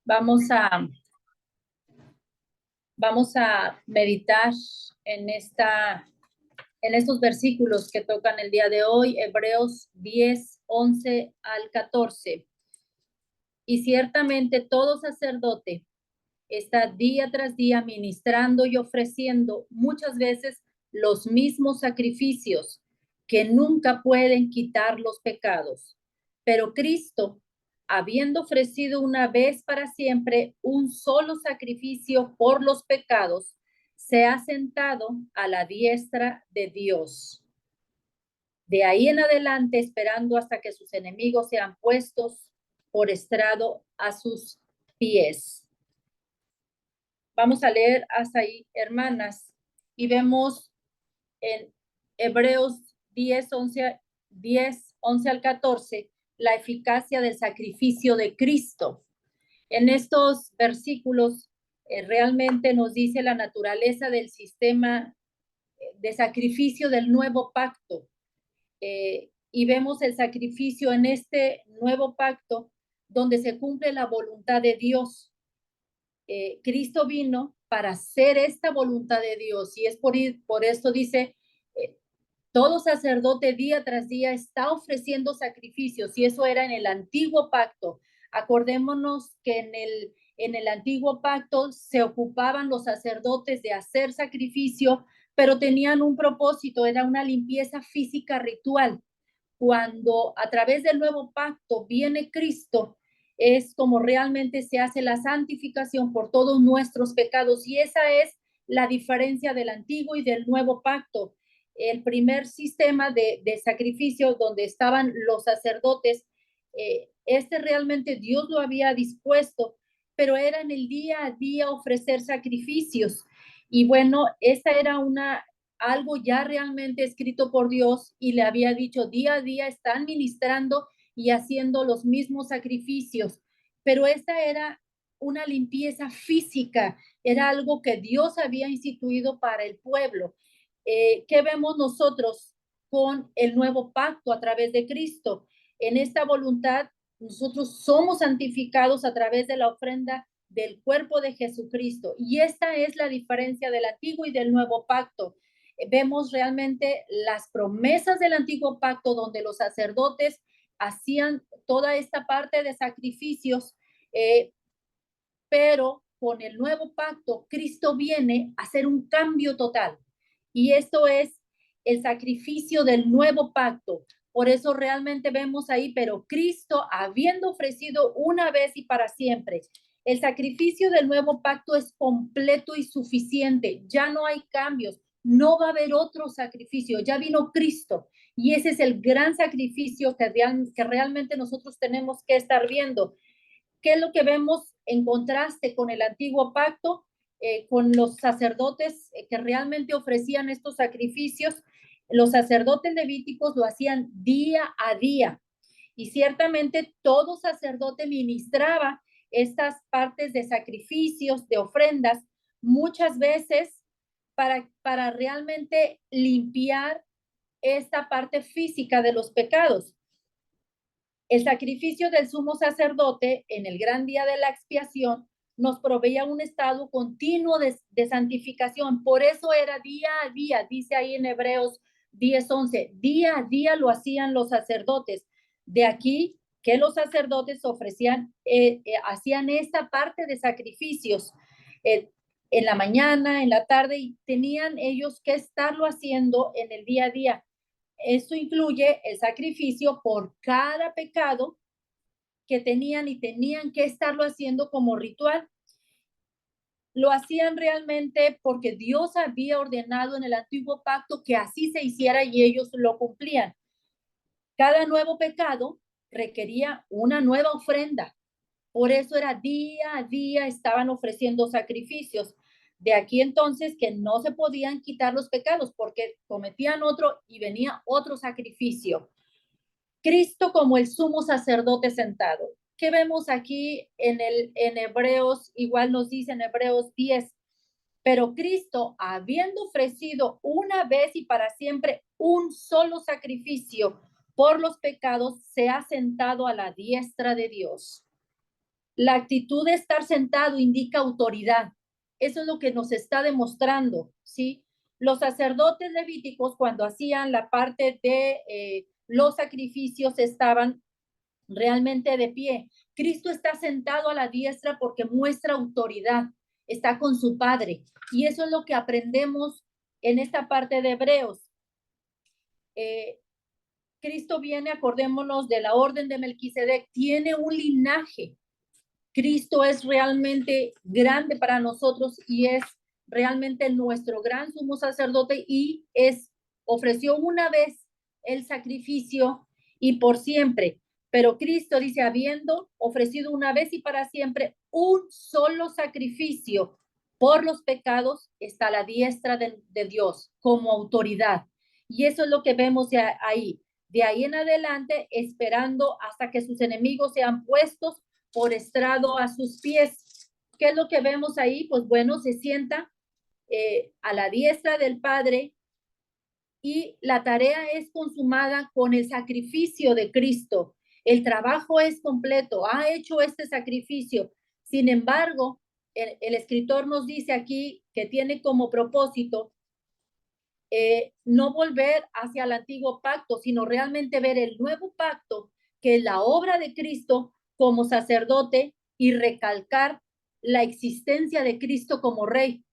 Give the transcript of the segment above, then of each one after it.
Vamos a, vamos a meditar en estos versículos que tocan el día de hoy, Hebreos 10, 11 al 14. Y ciertamente todo sacerdote está día tras día ministrando y ofreciendo muchas veces los mismos sacrificios que nunca pueden quitar los pecados. Pero Cristo, habiendo ofrecido una vez para siempre un solo sacrificio por los pecados, se ha sentado a la diestra de Dios. De ahí en adelante, esperando hasta que sus enemigos sean puestos por estrado a sus pies. Vamos a leer hasta ahí, hermanas, y vemos en Hebreos 10, 11 al 14, la eficacia del sacrificio de Cristo. En estos versículos realmente nos dice la naturaleza del sistema de sacrificio del nuevo pacto. Y vemos el sacrificio en este nuevo pacto donde se cumple la voluntad de Dios. Cristo vino para hacer esta voluntad de Dios y es por esto dice, todo sacerdote día tras día está ofreciendo sacrificios y eso era en el antiguo pacto. Acordémonos que en el antiguo pacto se ocupaban los sacerdotes de hacer sacrificio, pero tenían un propósito, era una limpieza física ritual. Cuando a través del nuevo pacto viene Cristo, es como realmente se hace la santificación por todos nuestros pecados y esa es la diferencia del antiguo y del nuevo pacto. El primer sistema de sacrificio donde estaban los sacerdotes, este realmente Dios lo había dispuesto, pero era en el día a día ofrecer sacrificios. Y bueno, esta era algo ya realmente escrito por Dios y le había dicho día a día están ministrando y haciendo los mismos sacrificios, pero esta era una limpieza física, era algo que Dios había instituido para el pueblo. ¿Qué vemos nosotros con el nuevo pacto a través de Cristo? En esta voluntad, nosotros somos santificados a través de la ofrenda del cuerpo de Jesucristo. Y esta es la diferencia del antiguo y del nuevo pacto. Vemos realmente las promesas del antiguo pacto donde los sacerdotes hacían toda esta parte de sacrificios, pero con el nuevo pacto, Cristo viene a hacer un cambio total. Y esto es el sacrificio del nuevo pacto. Por eso realmente vemos ahí, pero Cristo, habiendo ofrecido una vez y para siempre, el sacrificio del nuevo pacto es completo y suficiente. Ya no hay cambios. No va a haber otro sacrificio. Ya vino Cristo. Y ese es el gran sacrificio que realmente nosotros tenemos que estar viendo. ¿Qué es lo que vemos en contraste con el antiguo pacto, con los sacerdotes que realmente ofrecían estos sacrificios? Los sacerdotes levíticos lo hacían día a día y ciertamente todo sacerdote ministraba estas partes de sacrificios, de ofrendas, muchas veces para realmente limpiar esta parte física de los pecados. El sacrificio del sumo sacerdote en el gran día de la expiación nos proveía un estado continuo de santificación. Por eso era día a día, dice ahí en Hebreos 10:11, día a día lo hacían los sacerdotes. De aquí que los sacerdotes hacían esta parte de sacrificios en la mañana, en la tarde, y tenían ellos que estarlo haciendo en el día a día. Esto incluye el sacrificio por cada pecado que tenían y tenían que estarlo haciendo como ritual. Lo hacían realmente porque Dios había ordenado en el antiguo pacto que así se hiciera y ellos lo cumplían. Cada nuevo pecado requería una nueva ofrenda. Por eso era día a día estaban ofreciendo sacrificios. De aquí entonces que no se podían quitar los pecados porque cometían otro y venía otro sacrificio. Cristo como el sumo sacerdote sentado. ¿Qué vemos aquí en Hebreos? Igual nos dice en Hebreos 10, pero Cristo, habiendo ofrecido una vez y para siempre un solo sacrificio por los pecados, se ha sentado a la diestra de Dios. La actitud de estar sentado indica autoridad. Eso es lo que nos está demostrando, ¿sí? Los sacerdotes levíticos, cuando hacían la parte de los sacrificios, estaban realmente de pie. Cristo está sentado a la diestra porque muestra autoridad, está con su Padre. Y eso es lo que aprendemos en esta parte de Hebreos. Cristo viene, acordémonos de la orden de Melquisedec, tiene un linaje. Cristo es realmente grande para nosotros y es realmente nuestro gran sumo sacerdote y ofreció una vez el sacrificio y por siempre. Pero Cristo dice, habiendo ofrecido una vez y para siempre un solo sacrificio por los pecados, está a la diestra de Dios como autoridad. Y eso es lo que vemos ahí. De ahí en adelante, esperando hasta que sus enemigos sean puestos por estrado a sus pies. ¿Qué es lo que vemos ahí? Pues bueno, se sienta a la diestra del Padre y la tarea es consumada con el sacrificio de Cristo. El trabajo es completo, ha hecho este sacrificio. Sin embargo, el escritor nos dice aquí que tiene como propósito no volver hacia el antiguo pacto, sino realmente ver el nuevo pacto, que es la obra de Cristo como sacerdote y recalcar la existencia de Cristo como rey.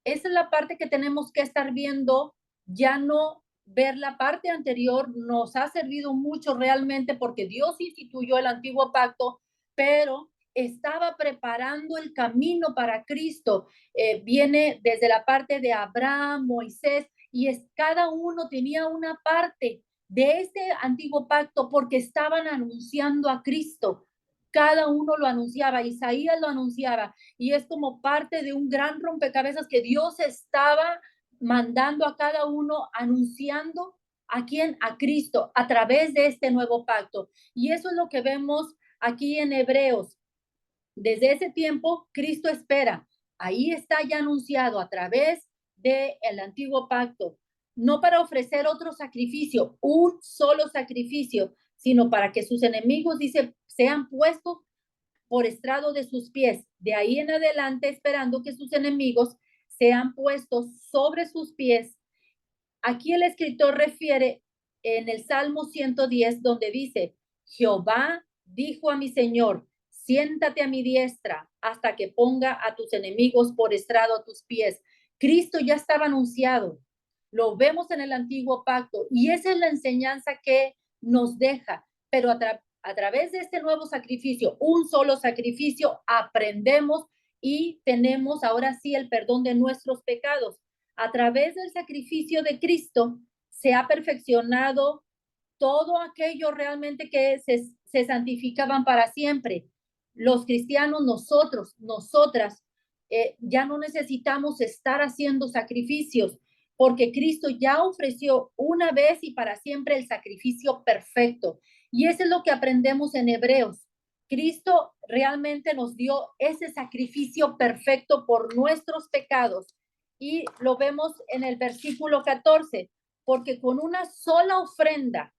Esa es la parte que tenemos que estar viendo, ya no ver la parte anterior. Nos ha servido mucho realmente porque Dios instituyó el antiguo pacto, pero estaba preparando el camino para Cristo. Viene desde la parte de Abraham, Moisés, y cada uno tenía una parte de este antiguo pacto porque estaban anunciando a Cristo. Cada uno lo anunciaba, Isaías lo anunciaba, y es como parte de un gran rompecabezas que Dios estaba mandando a cada uno, anunciando a quién, a Cristo, a través de este nuevo pacto. Y eso es lo que vemos aquí en Hebreos. Desde ese tiempo, Cristo espera. Ahí está ya anunciado a través del antiguo pacto, no para ofrecer otro sacrificio, un solo sacrificio, sino para que sus enemigos, dice, sean puestos por estrado de sus pies. De ahí en adelante, esperando que sus enemigos sean puestos sobre sus pies. Aquí el escritor refiere en el Salmo 110, donde dice, Jehová dijo a mi Señor, siéntate a mi diestra hasta que ponga a tus enemigos por estrado a tus pies. Cristo ya estaba anunciado, lo vemos en el antiguo pacto y esa es la enseñanza que nos deja, pero a través de este nuevo sacrificio, un solo sacrificio, aprendemos y tenemos ahora sí el perdón de nuestros pecados. A través del sacrificio de Cristo se ha perfeccionado todo aquello realmente que se santificaban para siempre. Los cristianos, nosotras, ya no necesitamos estar haciendo sacrificios porque Cristo ya ofreció una vez y para siempre el sacrificio perfecto. Y eso es lo que aprendemos en Hebreos. Cristo realmente nos dio ese sacrificio perfecto por nuestros pecados. Y lo vemos en el versículo 14, porque con una sola ofrenda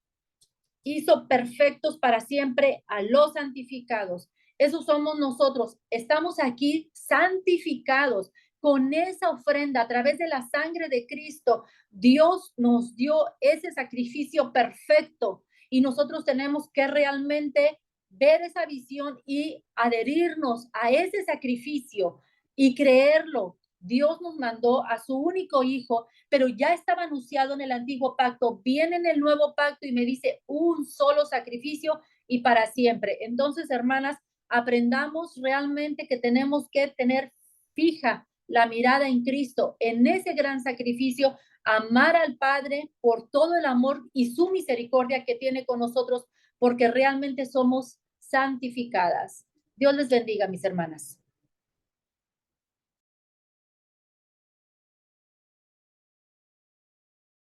hizo perfectos para siempre a los santificados. Eso somos nosotros. Estamos aquí santificados con esa ofrenda a través de la sangre de Cristo. Dios nos dio ese sacrificio perfecto y nosotros tenemos que realmente ver esa visión y adherirnos a ese sacrificio y creerlo. Dios nos mandó a su único hijo, pero ya estaba anunciado en el antiguo pacto, viene en el nuevo pacto y me dice un solo sacrificio y para siempre. Entonces, hermanas, aprendamos realmente que tenemos que tener fija la mirada en Cristo, en ese gran sacrificio, amar al Padre por todo el amor y su misericordia que tiene con nosotros, porque realmente somos santificadas. Dios les bendiga, mis hermanas.